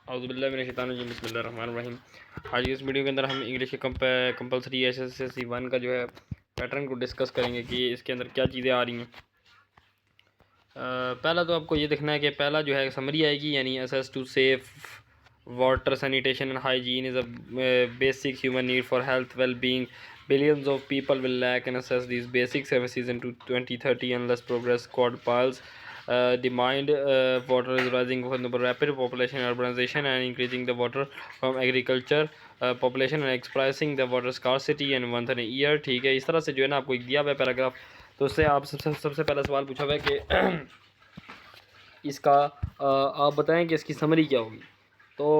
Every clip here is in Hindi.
औज़ुबिल्लाहि मिनश्शैतानिर्रजीम बिस्मिल्लाहिर्रहमानिर्रहीम। आज की इस वीडियो के अंदर हम इंग्लिश के कंपलसरी एसएससी 1 का जो है पैटर्न को डिस्कस करेंगे कि इसके अंदर क्या चीज़ें आ रही हैं। पहला तो आपको ये देखना है कि पहला जो है समरी आएगी, यानी access to safe water sanitation and hygiene is a basic human need for health well being. Billions of people will lack and access these basic services into 2030 unless progress quadruples. Demand water is rising from the rapid population urbanization and increasing the water from agriculture population and expressing the water scarcity and month and year. ठीक है, इस तरह से जो है ना आपको एक दिया हुआ है पैराग्राफ, तो उससे आप सबसे पहला सवाल पूछा हुआ है कि इसका आप बताएं कि इसकी समरी क्या होगी। तो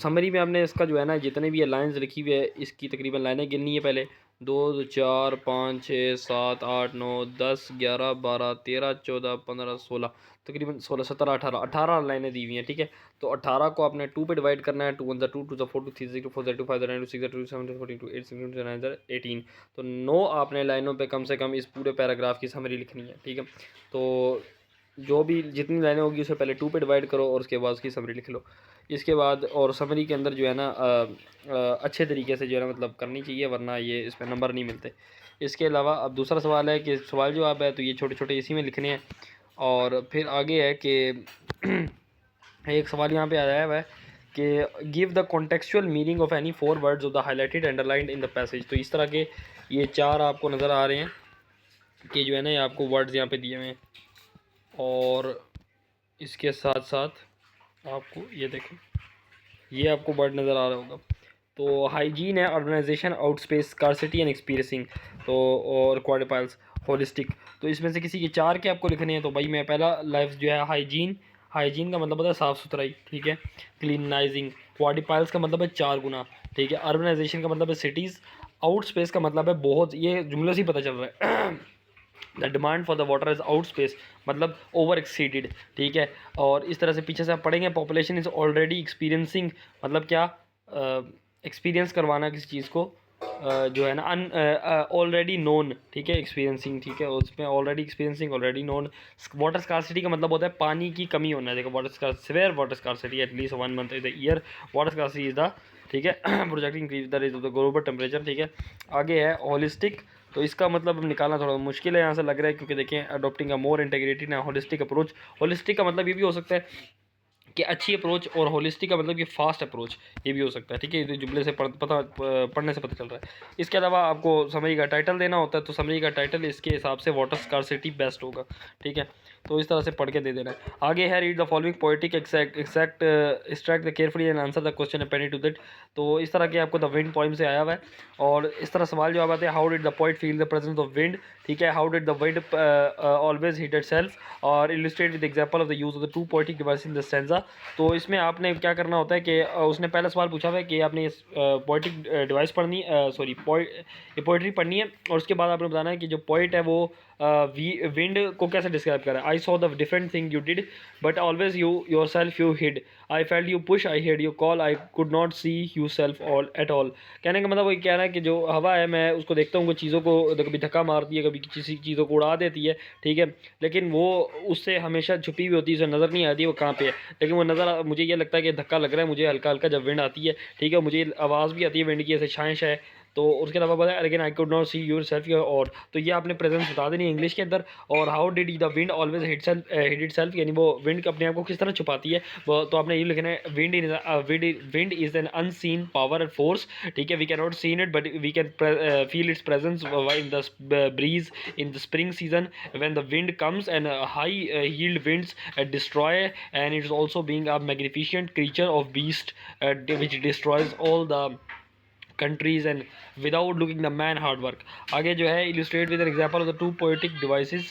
समरी में आपने इसका जो है ना जितने भी लाइन्स लिखी हुई है इसकी तकरीबन लाइनें गिननी है पहले। 2 4 5 6 7 8 9 10 11 12 13 14 15 16 तकरीबन 16 17 18 लाइनें दी हुई हैं। ठीक है, तो 18 को आपने 2 पे डिवाइड करना है। 2 1 2 2 4 2 3 2 4 2 5 9 2 6 2 7 14 2 8 6 9 18। तो 9 आपने लाइनों पे कम से कम इस पूरे पैराग्राफ की समरी लिखनी है। ठीक है, तो जो भी जितनी लाइनें होगी उसे पहले 2 पे डिवाइड करो और उसके बाद उसकी समरी लिख लो। इसके बाद और समरी के अंदर जो है ना अच्छे तरीके से जो है ना मतलब करनी चाहिए, वरना ये इस पर नंबर नहीं मिलते। इसके अलावा अब दूसरा सवाल है कि सवाल जवाब है तो ये छोटे छोटे इसी में लिखने हैं। और फिर आगे है कि एक सवाल यहाँ पे आया है कि give the contextual meaning of any 4 words of the highlighted underlined in the passage. तो इस तरह के ये 4 आपको नज़र आ रहे हैं कि जो है ना ये आपको वर्ड्स यहाँ पे दिए हुए हैं, और इसके साथ साथ आपको ये देखें ये आपको वर्ड नज़र आ रहा होगा। तो हाइजीन है, ऑर्गेनाइजेशन, आउटस्पेस, स्कार्सिटी एंड एक्सपीरियंसिंग, तो और क्वाड्रिपल्स, होलिस्टिक। तो इसमें से किसी के 4 के आपको लिखने हैं। तो भाई मैं पहला लफ्ज़ जो है हाइजीन, हाइजीन का मतलब होता है साफ़ सुथराई। ठीक है, क्लीनाइजिंग। क्वाड्रिपल्स का मतलब है 4 गुना। ठीक है, अर्बनाइजेशन का मतलब है सिटीज़। आउट स्पेस का मतलब है बहुत, ये जुमले से ही पता चल रहा है। The demand for the water is out space, मतलब ओवर एक्सीडेड। ठीक है, और इस तरह से पीछे से आप पढ़ेंगे पॉपुलेशन इज़ ऑलरेडी एक्सपीरियंसिंग, मतलब क्या एक्सपीरियंस करवाना किसी चीज़ को जो है ना ऑलरेडी नोन। ठीक है, एक्सपीरियंसिंग, ठीक है, उसमें already experiencing, already known. Water scarcity का मतलब होता है पानी की कमी होना है। देखो water swear water scarcity at least 1 month in the year, water scarcity is the, ठीक है, projecting increase the rate of the global temperature. ठीक है, आगे है होलिस्टिक। तो इसका मतलब निकालना थोड़ा मुश्किल है यहाँ से लग रहा है, क्योंकि देखें adopting a more integrated and holistic approach. Holistic का मतलब ये भी हो सकता है कि अच्छी अप्रोच, और होलिस्टिक का मतलब ये फास्ट अप्रोच, ये भी हो सकता है। ठीक है, ये जुमले से पढ़ने से पता चल रहा है। इसके अलावा आपको समरी का टाइटल देना होता है, तो समरी का टाइटल इसके हिसाब से वाटर स्कार्सिटी बेस्ट होगा। ठीक है, तो इस तरह से पढ़ के दे देना है। आगे है read the following poetic extract the carefully and answer the question appended to that. तो इस तरह के आपको द विंड पॉइंट से आया हुआ है, और इस तरह सवाल जवाब आते हैं। How did the poet feel the presence of wind. ठीक है, how did the wind always hit itself, और illustrate with example of the use of the 2 poetic devices in the stanza. तो इसमें आपने क्या करना होता है कि उसने पहला सवाल पूछा हुआ है कि आपने पोएटिक डिवाइस पढ़नी, सॉरी पोइट्री पढ़नी है, और उसके बाद आपने बताना है कि जो पोइट है वो विंड को कैसे डिस्क्राइब कर रहा है। I saw the different thing you did but always you yourself you hid. I felt you push, I heard you call, I could not see you self all at all. कहने का मतलब वही कह रहा है कि जो हवा है, मैं उसको देखता हूँ वो चीज़ों को कभी धक्का मारती है, कभी किसी चीज़ों को उड़ा देती है। ठीक है, लेकिन वो उससे हमेशा छुपी हुई होती है, उसे नज़र नहीं आती वो कहाँ पे है, लेकिन वो नज़र मुझे ये लगता है कि धक्का लग रहा है मुझे हल्का हल्का जब विंड आती है। ठीक है, मुझे आवाज़ भी आती है विंड की, ऐसे शाय शाय। तो उसके अलावा बताया again I could not see your self your, और तो ये आपने प्रेजेंस बता देनी है इंग्लिश के अंदर। और how did the wind always hid itself, यानी वो विंड अपने आप को किस तरह छुपाती है वो, तो आपने ये लिखना है wind is an unseen power and force. ठीक है, we can not seen it but we can feel its presence in the breeze in the spring season when the wind comes, and high yield winds destroy, and it is also being a magnificent creature of beast which destroys all the countries and without looking the man hard work. आगे जो है illustrate with an example of the 2 poetic devices,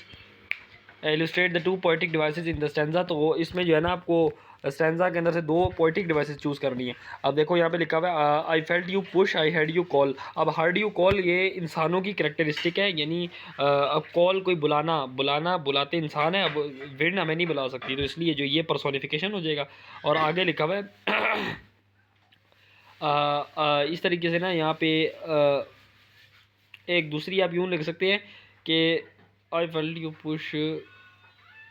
illustrate the 2 poetic devices in the stanza। तो वो इसमें जो है ना आपको स्टैंजा के अंदर से 2 पोएटिक डिवाइसेस चूज़ करनी है। अब देखो यहाँ पे लिखा हुआ है आई felt you push, I heard you call. अब हर्ड यू कॉल ये इंसानों की करेक्टरिस्टिक है, यानी अब कॉल कोई बुलाते इंसान है, अब विंड हमें नहीं बुला सकती, तो इसलिए जो ये पर्सोनिफिकेशन हो जाएगा। और आगे लिखा हुआ है इस तरीके से ना यहाँ पे एक दूसरी आप यूँ लिख सकते हैं कि आई फेल्ट यू पुश,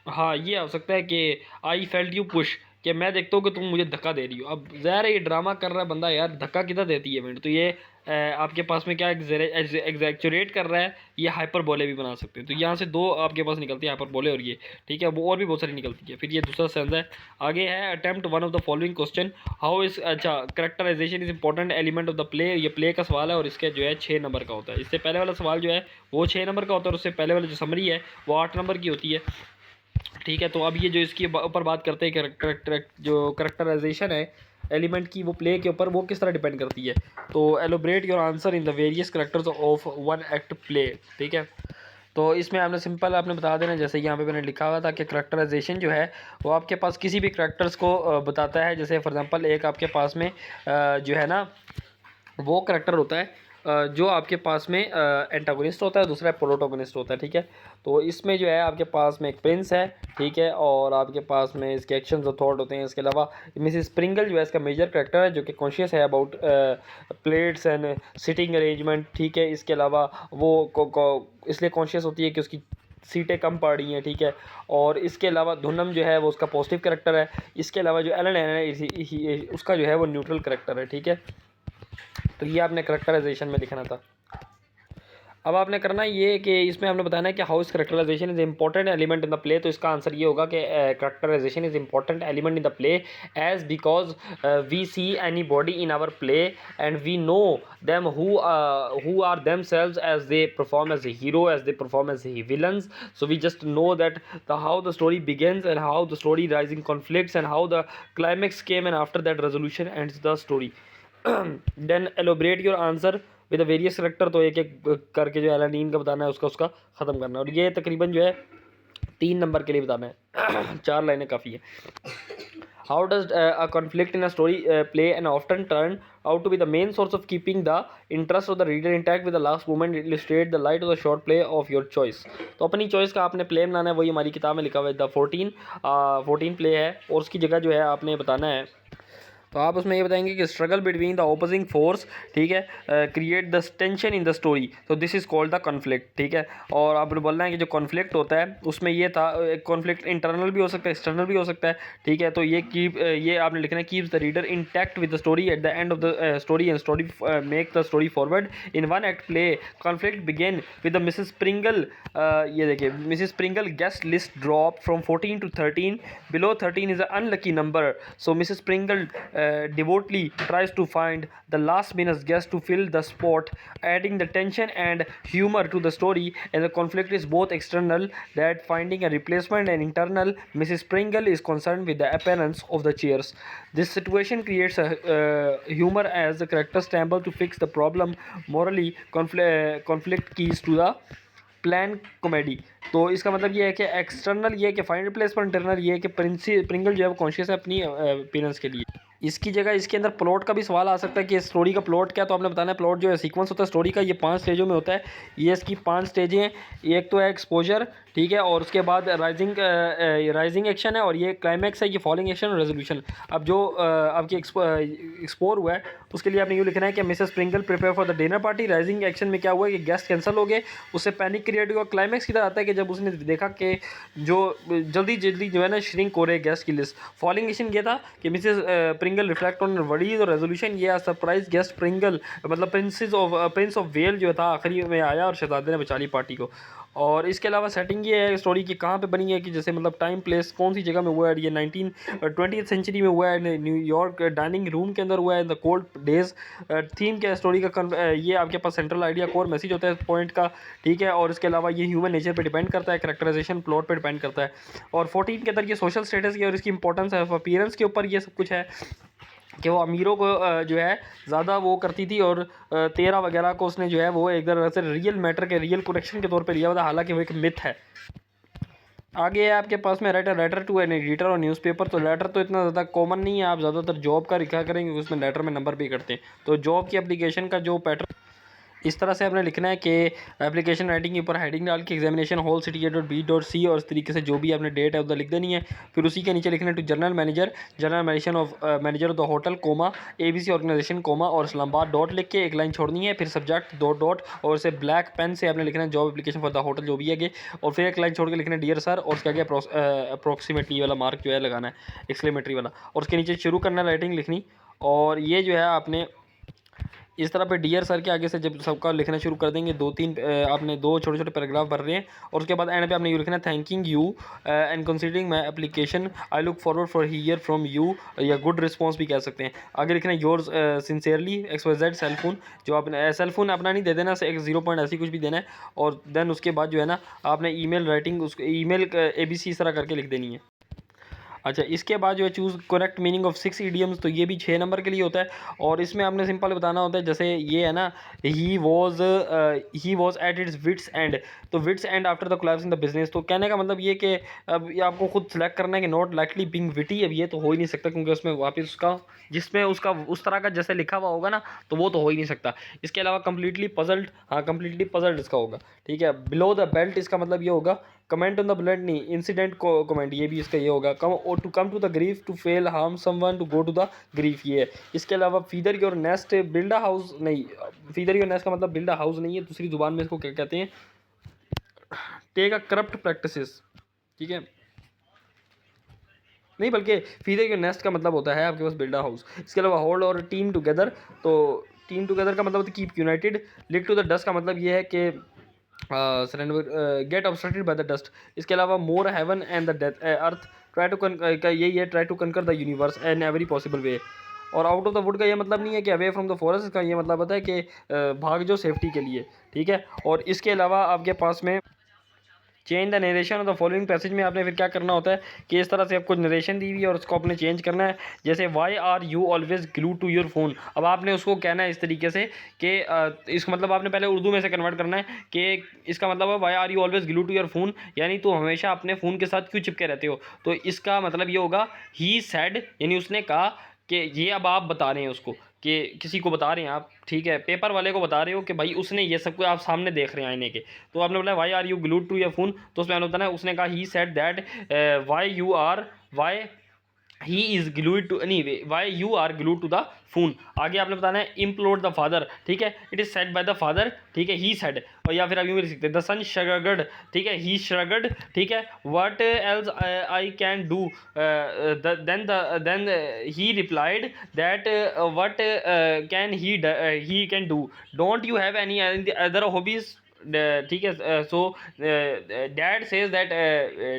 हाँ ये हो सकता है कि आई फेल्ट यू पुश, कि मैं देखता हूँ कि तुम मुझे धक्का दे रही हो। अब ज़ाहिर है ये ड्रामा कर रहा है बंदा यार, धक्का किधर देती है मिनट, तो ये आपके पास में क्या एग्जैक्चुरेट कर रहा है, ये हाइपरबोले भी बना सकते हैं। तो यहाँ से दो आपके पास निकलती है हाइपरबोले और ये, ठीक है, वो और भी बहुत सारी निकलती है। फिर ये दूसरा सेंस है। आगे है attempt one of the following question how is, अच्छा, characterization is important element of the play. ये प्ले का सवाल है और इसके जो है 6 नंबर का होता है। इससे पहले वाला सवाल जो है वो 6 नंबर का होता है और उससे पहले वाला जो समरी है वो 8 नंबर की होती है, ठीक है। तो अब ये जो इसके ऊपर बात करते हैं कि जो करेक्टराइजेशन है एलिमेंट की, वो प्ले के ऊपर वो किस तरह डिपेंड करती है। तो elaborate your answer in the various characters of one act play, ठीक है। तो इसमें आपने सिंपल आपने बता देना, जैसे यहाँ पे मैंने लिखा हुआ था कि करेक्टराइजेशन जो है वो आपके पास किसी भी करेक्टर्स को बताता है। जैसे फॉर एग्जांपल एक आपके पास में जो है ना वो करेक्टर होता है जो आपके पास में एंटागोनिस्ट होता है, दूसरा प्रोटोगोनिस्ट होता है, ठीक है। तो इसमें जो है आपके पास में एक प्रिंस है, ठीक है, और आपके पास में इसके एक्शंस और थॉट होते हैं। इसके अलावा मिसिस स्प्रिंगल जो है इसका मेजर करेक्टर है, जो कि कॉन्शियस है about plates and sitting arrangement, ठीक है। इसके अलावा वो इसलिए कॉन्शियस होती है कि उसकी सीटें कम पड़ रही हैं, ठीक है। और इसके अलावा धुनम जो है वो उसका पॉजिटिव करेक्टर है। इसके अलावा जो एलन है उसका जो है वो न्यूट्रल करेक्टर है, ठीक है। तो ये आपने करेक्टराइजेशन में लिखना था। अब आपने करना ये कि इसमें आपने बताना है कि how is characterisation is important element in the play. तो इसका आंसर ये होगा कि characterisation is important element in the play as because we see anybody in our play and we know them who are themselves as they perform as a hero, as they perform as a villains. So we just know that how the story begins and how the story rising conflicts and how the climax came and after that resolution ends the story. Then elaborate your answer with various character. तो एक एक करके जो एलानीन का बताना है उसका ख़त्म करना है। और ये तकरीबन जो है 3 नंबर के लिए बताना है 4 लाइनें काफ़ी है। How does a conflict in a story play and often turn out to be the main source of keeping the interest of the reader intact with the last moment illustrate the light of the short play of your choice. तो अपनी चॉइस का आपने प्ले बनाना है, वही हमारी किताब में लिखा हुआ है द 14 प्ले है और उसकी जगह जो है आपने बताना है। तो आप उसमें ये बताएंगे कि struggle between the opposing force, ठीक है, create the tension in the story. तो this is called the conflict, ठीक है। और आपने बोलना है कि जो कॉन्फ्लिक्ट होता है उसमें ये था, कॉन्फ्लिक्ट इंटरनल भी हो सकता है, एक्सटर्नल भी हो सकता है, ठीक है। तो ये आपने लिखना है keeps the reader intact with the story at the end of the story and story make the story forward in one act play. Conflict began with the Mrs Springle, ये देखिए Mrs Springle guest list drop from 14 to 13, below 13 is a unlucky number. So Mrs Springle devotedly tries to find the last minute guest to fill the spot, adding the tension and humor to the story. And the conflict is both external, that finding a replacement, and internal. Mrs. Pringle is concerned with the appearance of the chairs. This situation creates a humor as the characters stumble to fix the problem. Morally, conflict keys to the plan comedy. तो इसका मतलब ये है कि एक्सटर्नल ये है कि फाइंड रिप्लेसमेंट, इंटरनल ये है कि प्रिंगल जो है वो कॉन्शियस है अपनी अपीयरेंस के लिए। इसकी जगह इसके अंदर प्लॉट का भी सवाल आ सकता है कि स्टोरी का प्लॉट क्या। तो आपने बताना है प्लॉट जो है सीक्वेंस होता है स्टोरी का, ये 5 स्टेजों में होता है। ये इसकी 5 स्टेजें हैं। एक तो है एक्सपोजर, ठीक है, और उसके बाद राइजिंग एक्शन है, और ये क्लाइमैक्स है, ये फॉलिंग एक्शन और रेजोल्यूशन। अब जो आपकी एक्सपोर हुआ है उसके लिए आपने यूँ लिखना है कि Mrs Springle prepare for the dinner party. Rising action में क्या हुआ कि गेस्ट कैंसिल हो गए, उससे पैनिक क्रिएट हुआ। क्लाइमैक्स किधर आता है कि जब उसने देखा कि जो जल्दी जो है ना श्रिंक हो रहे गेस्ट की लिस्ट। फॉलिंग एक्शन ये था कि मिसेस प्रिंगल रिफ्लेक्ट ऑन वर्डीज, और रेजोल्यूशन ये सरप्राइज गेस्ट प्रिंगल मतलब प्रिंस ऑफ वेल जो था आखिरी में आया और शहजादे ने बचा ली पार्टी को। और इसके अलावा सेटिंग ये है स्टोरी की कहाँ पे बनी है कि जैसे मतलब टाइम प्लेस कौन सी जगह में हुआ है। ये 20th सेंचुरी में हुआ है, न्यूयॉर्क डाइनिंग रूम के अंदर हुआ है in the cold days. Theme क्या है स्टोरी का, ये आपके पास सेंट्रल आइडिया कोर मैसेज होता है पॉइंट का, ठीक है। और इसके अलावा ये ह्यूमन नेचर पे डिपेंड करता है, कैरेक्टराइजेशन प्लॉट पे डिपेंड करता है। और 14 के अंदर ये सोशल स्टेटस की और इसकी इंपॉर्टेंस है अपीयरेंस के ऊपर ये सब कुछ है कि वो अमीरों को जो है ज़्यादा वो करती थी, और 13 वगैरह को उसने जो है वो एक तरह से रियल मैटर के रियल कनेक्शन के तौर पे लिया हुआ था, हालांकि वो एक मिथ है। आगे है आपके पास में लेटर टू एन एडिटर और न्यूज़पेपर। तो लेटर तो इतना ज़्यादा कॉमन नहीं है, आप ज़्यादातर जॉब का लिखा करेंगे उसमें लेटर में नंबर भी करते हैं। तो जॉब की एप्लीकेशन का जो पैटर्न इस तरह से आपने लिखना है कि एप्लीकेशन राइटिंग के ऊपर हेडिंग डाल के examination hall city A dot B dot C और इस तरीके से जो भी आपने डेट है उधर लिख देनी है। फिर उसी के नीचे लिखना है to general manager of the hotel comma ABC organisation comma और इस्लामाबाद डॉट लिख के एक लाइन छोड़नी है। फिर सब्जेक्ट दो डॉट और इसे ब्लैक पेन से आपने लिखना है job application for the hotel जो भी है और फिर एक लाइन छोड़ के लिखना है डियर सर और उसके आगे अप्रोक्सीमेटली वाला मार्क जो है लगाना है एक्सक्लेमेटरी वाला और उसके नीचे शुरू करना है राइटिंग लिखनी। और ये जो है आपने इस तरह पे डियर सर के आगे से जब सबका लिखना शुरू कर देंगे आपने दो छोटे छोटे पैराग्राफ भर रहे हैं और उसके बाद एंड पे आपने ये लिखना है thanking you and considering my application I look forward for here from you या गुड रिस्पॉन्स भी कह सकते हैं। आगे लिखना है योर्स सिंसियरली XYZ सेलफोन जो आपने सेलफोन अपना नहीं दे देना एक 0 पॉइंट ऐसी कुछ भी देना है और देन उसके बाद जो है ना आपने ईमेल राइटिंग उसको ईमेल ABC इस तरह करके लिख देनी है। अच्छा इसके बाद जो है choose correct meaning of 6 idioms तो ये भी 6 नंबर के लिए होता है और इसमें आपने सिंपल बताना होता है जैसे ये है ना he was at its wits end तो wits end after the collapse in the business तो कहने का मतलब ये कि अब ये आपको खुद सेलेक्ट करना है कि नॉट लाइकली बीइंग विटी अब ये तो हो ही नहीं सकता क्योंकि उसमें वापस उसका जिसमें उसका उस तरह का जैसे लिखा हुआ होगा ना तो वो तो हो ही नहीं सकता। इसके अलावा कम्प्लीटली पजल्ड हाँ कम्प्लीटली पजल्ड इसका होगा ठीक है। बिलो द बेल्ट इसका मतलब ये होगा कमेंट ऑन द ब्लड नहीं इंसिडेंट को कमेंट ये भी इसका ये होगा come to the grief to fail harm someone to go to the grief ये है। इसके अलावा feather your nest build a house नहीं फीदर योर नेस्ट का मतलब बिल्ड अ हाउस नहीं है दूसरी जुबान में इसको क्या कहते हैं टेक अ करप्ट प्रैक्टिसेस ठीक है नहीं बल्कि फीदर योर नेस्ट का मतलब होता है आपके पास बिल्ड अ हाउस। इसके अलावा होल्ड और टीम टुगेदर तो टीम टुगेदर का मतलब होता है keep united. Lick to the dust का मतलब ये है कि get obstructed by the dust. इसके अलावा more heaven and the death earth try to यही है try to conquer the universe in every possible way. और आउट ऑफ द वुड का ये मतलब नहीं है कि अवे फ्रॉम द फॉरेस्ट का ये मतलब होता है कि भाग जो सेफ्टी के लिए ठीक है। और इसके अलावा आपके पास में change the narration of the following passage में आपने फिर क्या करना होता है कि इस तरह से आपको नरेशन दी हुई है और उसको आपने चेंज करना है जैसे why are you always glue to your phone. अब आपने उसको कहना है इस तरीके से कि इसका मतलब आपने पहले उर्दू में से कन्वर्ट करना है कि इसका मतलब है why are you always glue to your phone यानी तो हमेशा अपने फ़ोन के साथ क्यों चिपके रहते हो। तो इसका मतलब ये होगा ही सैड यानी उसने कहा कि ये अब आप बता रहे हैं उसको कि किसी को बता रहे हैं आप ठीक है पेपर वाले को बता रहे हो कि भाई उसने ये सब कुछ आप सामने देख रहे हैं आईने के। तो आपने बोला why are you glued to your phone तो उसमें आपने बताना उसने कहा he said that why he is glued to नहीं why you are glued to the phone. आगे आपने बताना है इम्प्लोर द फादर ठीक है it is said by the father ठीक है ही सेड और या फिर आप यूँ भी लिख सकते हैं द सन श्रगड ठीक है ही श्रगड ठीक है what else I can do then he replied that what can he can do don't you have any other hobbies ठीक है। So dad says that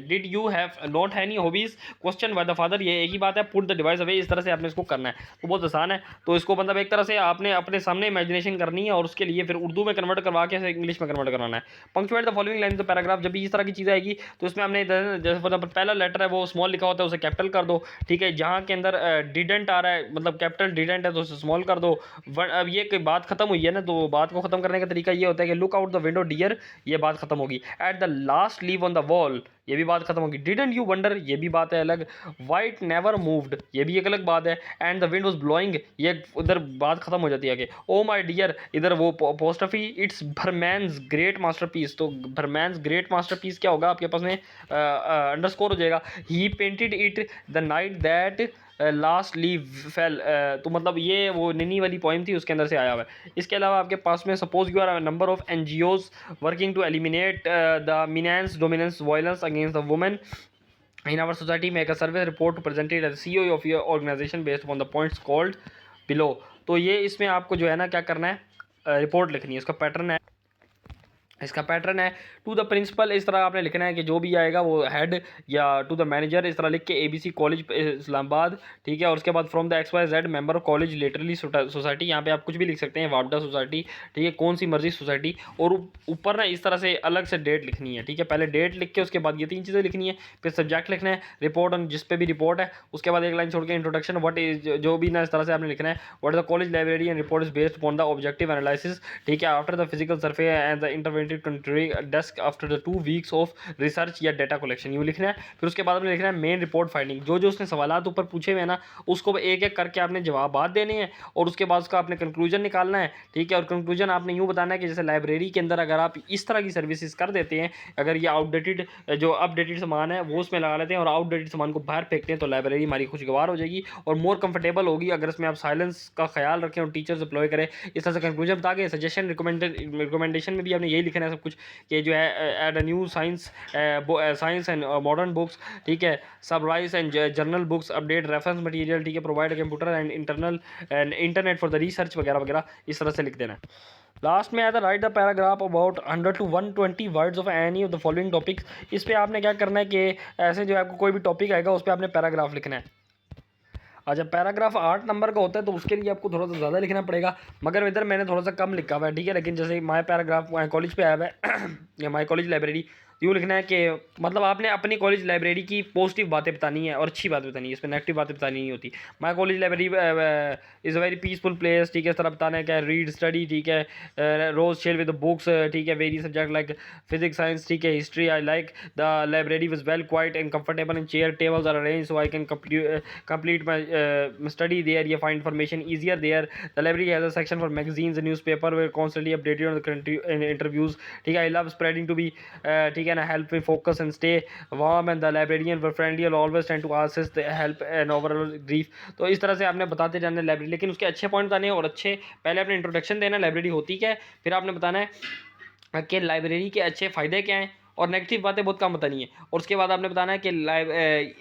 did you have not any hobbies question by the father ये एक ही बात है पुट द डिवाइस अवे इस तरह से आपने इसको करना है तो बहुत आसान है। तो इसको मतलब एक तरह से आपने अपने सामने इमेजिनेशन करनी है और उसके लिए फिर उर्दू में कन्वर्ट करवा के इंग्लिश में कन्वर्ट कराना है। Punctuate the following line the paragraph जब भी इस तरह की चीज़ आएगी तो इसमें हमने जैसे मतलब पहला लेटर है वो स्मॉल लिखा होता है उसे कैपिटल कर दो ठीक है। जहाँ के अंदर डिडेंट आ रहा है मतलब कैपिटल डिडेंट है तो उसे स्मॉल कर दो। अब ये बात खत्म हुई है ना तो बात को खत्म करने का तरीका ये होता है कि look out the window dear ये बात खत्म होगी। At the last leave on the wall ये भी बात खत्म होगी। डिडंट यू वंडर ये भी बात है अलग। वाइट नेवर मूव्ड ये भी एक अलग बात है। And the wind was blowing ये उधर बात खत्म हो जाती है आगे। ओ माई डियर इधर वो पोस्टफी इट्स भरमैन्स ग्रेट मास्टरपीस तो भरमैन्स ग्रेट मास्टरपीस क्या होगा आपके पास में अंडरस्कोर हो जाएगा। He painted it the night that last leaf fell तो मतलब ये वो निनी वाली पोइम थी उसके अंदर से आया हुआ है। इसके अलावा आपके पास में suppose you are number of NGOs working to eliminate the menace dominance violence against the women in our society make a survey report to present it as CEO of your organization based upon the points called below। तो ये इसमें आपको जो है ना क्या करना है रिपोर्ट लिखनी है। इसका पैटर्न है टू द प्रिंसिपल इस तरह आपने लिखना है कि जो भी आएगा वो हेड या टू द मैनेजर इस तरह लिख के ABC कॉलेज इस्लामाबाद ठीक है। और उसके बाद from the XYZ member college literally society यहाँ पे आप कुछ भी लिख सकते हैं वापडा सोसाइटी ठीक है कौन सी मर्जी सोसाइटी। और ऊपर ना इस तरह से अलग से डेट लिखनी है ठीक है। पहले डेट लिख के उसके बाद ये 3 चीज़ें लिखनी है। फिर सब्जेक्ट लिखना है रिपोर्ट ऑन जिस पे भी रिपोर्ट है उसके बाद एक लाइन छोड़ के इंट्रोडक्शन व्हाट इज जो भी ना इस तरह से आपने लिखना है what is the college library and report is based upon the objective analysis ठीक है after the physical survey and the country desk after the 2 weeks of research या डाटा कलेक्शन, यूँ लिखना है। फिर उसके बाद आपने लिखना है मेन रिपोर्ट फाइंडिंग, जो जो उसने सवालात ऊपर पूछे हुए हैं ना, उसको एक एक करके आपने जवाबात देने हैं और उसके बाद उसका आपने कंक्लूजन निकालना है, ठीक है। और कंक्लूजन आपने यूँ बताना है कि जैसे लाइब्रेरी के अंदर अगर आप इस तरह की सर्विसेज कर देते हैं, अगर ये आउटडेटेड जो अपडेटेड सामान है वो उसमें लगा लेते हैं और आउटडेटेड सामान को बाहर फेंकते हैं, तो लाइब्रेरी हमारी खुशगवार हो जाएगी और मोर कंफर्टेबल होगी अगर इसमें आप साइलेंस का ख्याल रखें और टीचर्स डिप्लॉय करें। इस तरह से कंक्लूजन बता के सजेशन रिकमेंडेशन में भी आपने यही लिखना है सब कुछ कि जो है add a new science and modern books, ठीक है, subscribe and journal books, update reference material, ठीक है, provide computer and internet for the research वगैरह वगैरह, इस तरह से लिख देना है। लास्ट में आया था right the paragraph about 100 to 120 words of any of the following topics. इस पे आपने क्या करना है कि ऐसे जो आपको कोई भी टॉपिक आएगा उस पर आपने पैराग्राफ लिखना है। अच्छा, पैराग्राफ 8 नंबर का होता है तो उसके लिए आपको थोड़ा सा ज़्यादा लिखना पड़ेगा, मगर इधर मैंने थोड़ा सा कम लिखा हुआ है, ठीक है। लेकिन जैसे माय पैराग्राफ माय कॉलेज पे आया हुआ है या माय कॉलेज लाइब्रेरी, यूँ लिखना है कि मतलब आपने अपनी कॉलेज लाइब्रेरी की पॉजिटिव बातें बतानी है और अच्छी बातें बतानी है, इसमें नेगेटिव बातें बतानी नहीं होती। My college library is a very peaceful place, ठीक है, इस तरह बताना है क्या रीड स्टडी, ठीक है, rose share with the books, ठीक है, very subject like physics science, ठीक है, history. I like the library was well quiet and comfortable and chair tables are arrange so I can complete my study there. You find information easier there. The library has a section for magazines and newspaper where constantly updated on the country interviews, ठीक है। I love spreading to be ठीक है ना, help me focus and stay warm and the librarian were friendly and always tend to assist help and overall brief। तो इस तरह से आपने बताते जाना है लाइब्रेरी, लेकिन उसके अच्छे पॉइंट बताने हैं और अच्छे पहले आपने इंट्रोडक्शन देना है लाइब्रेरी होती क्या है, फिर आपने बताना है कि लाइब्रेरी के अच्छे फ़ायदे क्या हैं और नेगेटिव बातें बहुत कम बतानी है। और उसके बाद आपने बताना है कि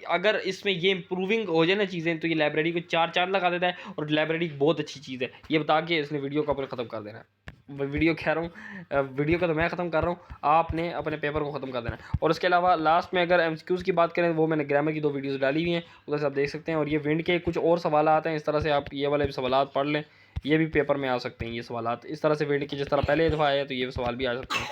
अगर इसमें ये इंप्रूविंग हो जाए ना चीज़ें तो ये लाइब्रेरी को 4 चाँद लगा देता है और लाइब्रेरी बहुत अच्छी चीज़ है। ये बता के इसने वीडियो को अपने ख़त्म कर देना है। वीडियो कह रहा हूँ, वीडियो का तो मैं ख़त्म कर रहा हूँ, आपने अपने पेपर को ख़त्म कर देना है। और उसके अलावा लास्ट में अगर एमसीक्यूज़ की बात करें, वो मैंने ग्रामर की 2 वीडियोज़ डाली हुई हैं, उधर से आप देख सकते हैं। और ये विंड के कुछ और सवाल आते हैं, इस तरह से आप ये वाले भी सवाल पढ़ लें, ये भी पेपर में आ सकते हैं। ये सवाल इस तरह से विंड के जिस तरह पहले दफ़ा आए तो ये सवाल भी आ सकते हैं,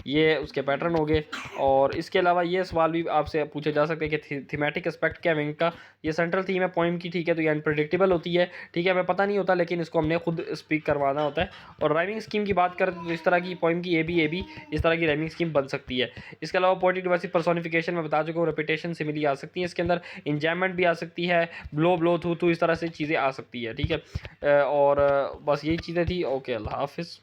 ये उसके पैटर्न हो गए। और इसके अलावा ये सवाल भी आपसे पूछे जा सकते हैं कि थीमेटिक एस्पेक्ट क्या है विंग का, ये सेंट्रल थीम है पोइम की, ठीक है, तो ये अनप्रेडिक्टेबल होती है, ठीक है, हमें पता नहीं होता लेकिन इसको हमने खुद स्पीक करवाना होता है। और राइमिंग स्कीम की बात करें तो इस तरह की पोइम की ए बी इस तरह की राइमिंग स्कीम बन सकती है। इसके अलावा पोएटिक डिवाइस पर्सोनिफिकेशन में बता चुका हूँ, रेपिटेशन सिमिली आ सकती है, इसके अंदर इंजॉयमेंट भी आ सकती है, ब्लो थू इस तरह से चीज़ें आ सकती है, ठीक है। और बस यही चीज़ें थी। ओके, अल्लाह हाफिज़।